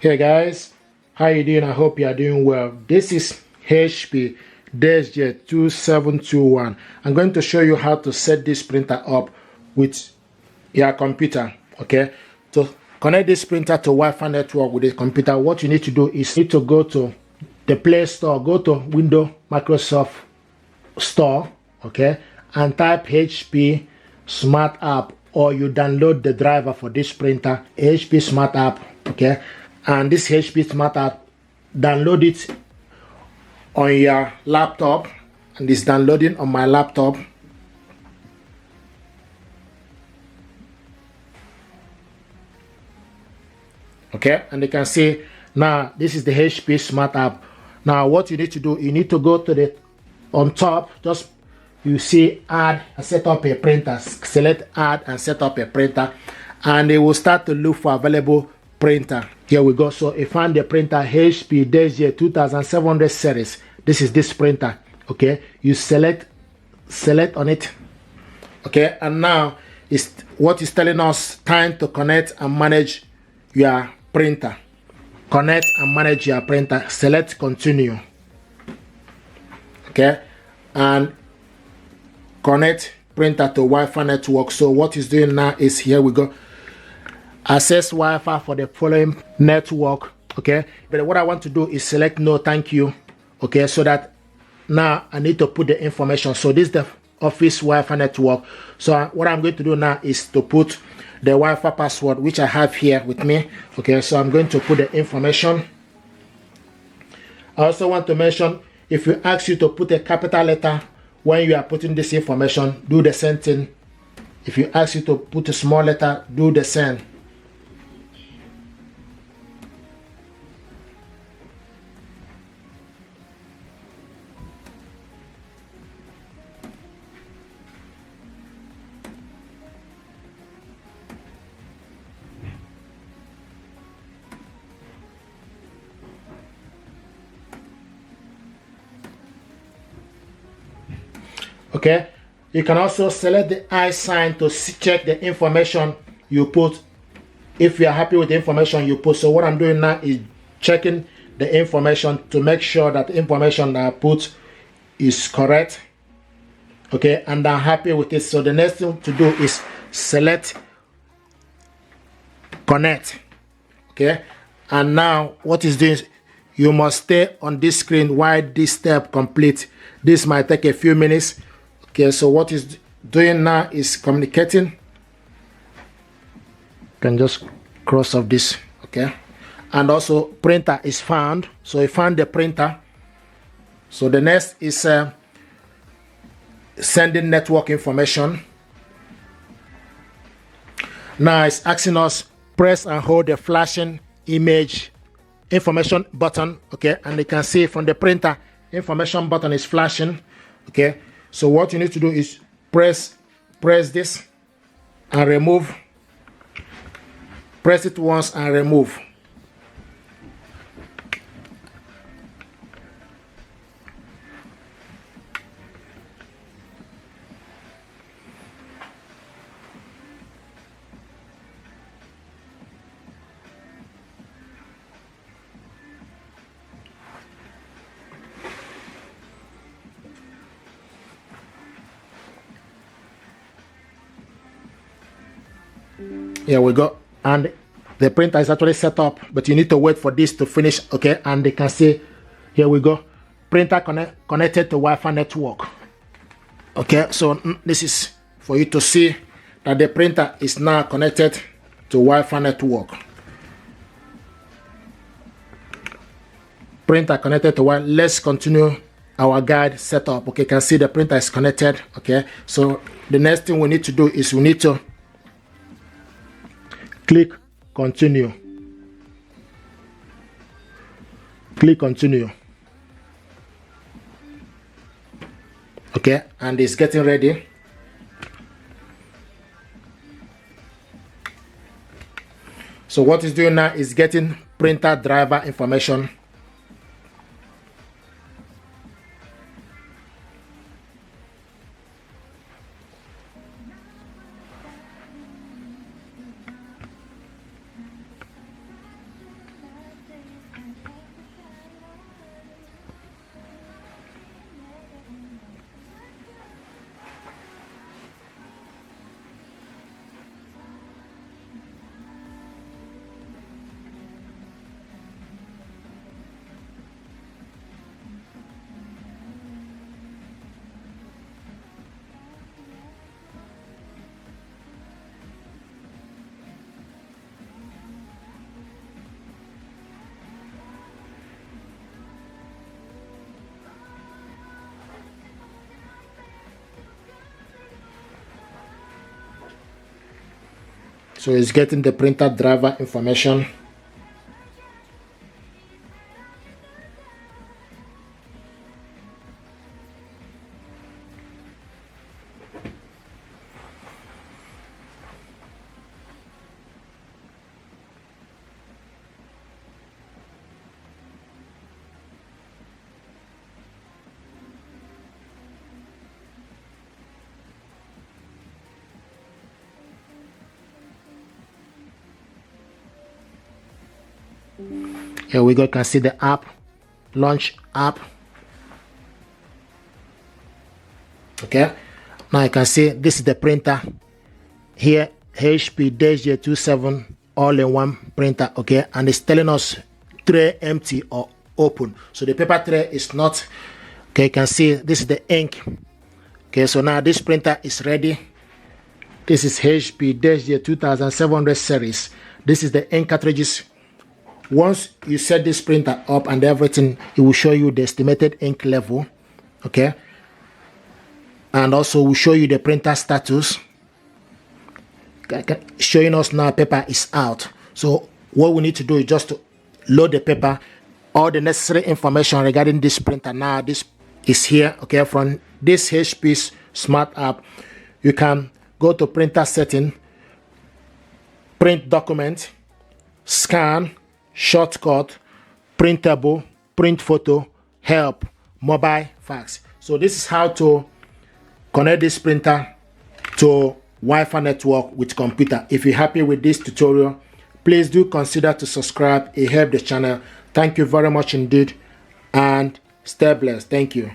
Hey guys, how you doing? I hope you are doing well. This is HP DeskJet 2700. I'm going to show you how to set this printer up with your computer. Okay, to connect this printer to Wi-Fi network with the computer, what you need to do is you need to go to the Play Store, go to Windows Microsoft Store, okay, and type HP Smart App, or you download the driver for this printer, HP Smart App, okay. And this HP Smart App, download it on your laptop, and it's downloading on my laptop. Okay, and you can see now this is the HP Smart App. Now what you need to do, you need to go to the on top, just you see add and set up a printer, select add and set up a printer, and it will start to look for available printer. Here we go. So if I find the printer HP DeskJet 2700 series, this is this printer. Okay, you select on it. Okay, and now it's what is telling us time to connect and manage your printer. Connect and manage your printer. Select continue. Okay, and connect printer to Wi-Fi network. So what it's doing now is, here we go, access Wi-Fi for the following network. Okay, but what I want to do is select no thank you. Okay, so that now I need to put the information. So this is the office Wi-Fi network. So what I'm going to do now is to put the Wi-Fi password, which I have here with me. Okay, so I'm going to put the information. I also want to mention, if you ask you to put a capital letter when you are putting this information, do the same thing. If you ask you to put a small letter, do the same. Okay, you can also select the I sign to check the information you put, if you are happy with the information you put. So what I'm doing now is checking the information to make sure that the information that I put is correct. Okay, and I'm happy with it. So the next thing to do is select connect. Okay, and now what is this? You must stay on this screen while this step complete. This might take a few minutes. Okay, so what is doing now is communicating. You can just cross off this. Okay, and also printer is found. So you found the printer. So the next is sending network information. Now it's asking us press and hold the flashing image information button. Okay, and you can see from the printer information button is flashing. Okay, so what you need to do is press this and remove. Press it once and remove. Here we go, and the printer is actually set up, but you need to wait for this to finish. Okay, and they can see, here we go, printer connected to Wi-Fi network. Okay, so this is for you to see that the printer is now connected to Wi-Fi network. Printer connected to Wi-Fi. Let's continue our guide setup. Okay, you can see the printer is connected. Okay, so the next thing we need to do is we need to click continue. Click continue. Okay, and it's getting ready. So what it's doing now is getting printer driver information. So it's getting the printer driver information. Here we go, you can see the app, launch app. Okay, now you can see this is the printer here, HP DeskJet 27 all-in-one printer. Okay, and it's telling us tray empty or open, so the paper tray is not. Okay, you can see this is the ink. Okay, so now this printer is ready. This is HP DeskJet 2700 series. This is the ink cartridges. Once you set this printer up and everything, it will show you the estimated ink level. Okay, and also will show you the printer status, showing us now paper is out. So what we need to do is just to load the paper, all the necessary information regarding this printer. Now this is here. Okay, from this HP's smart app, you can go to printer setting, print document, scan, shortcut, printable, print photo, help, mobile, fax. So this is how to connect this printer to Wi-Fi network with computer. If you're happy with this tutorial, please do consider to subscribe. It helps the channel. Thank you very much indeed, and stay blessed. Thank you.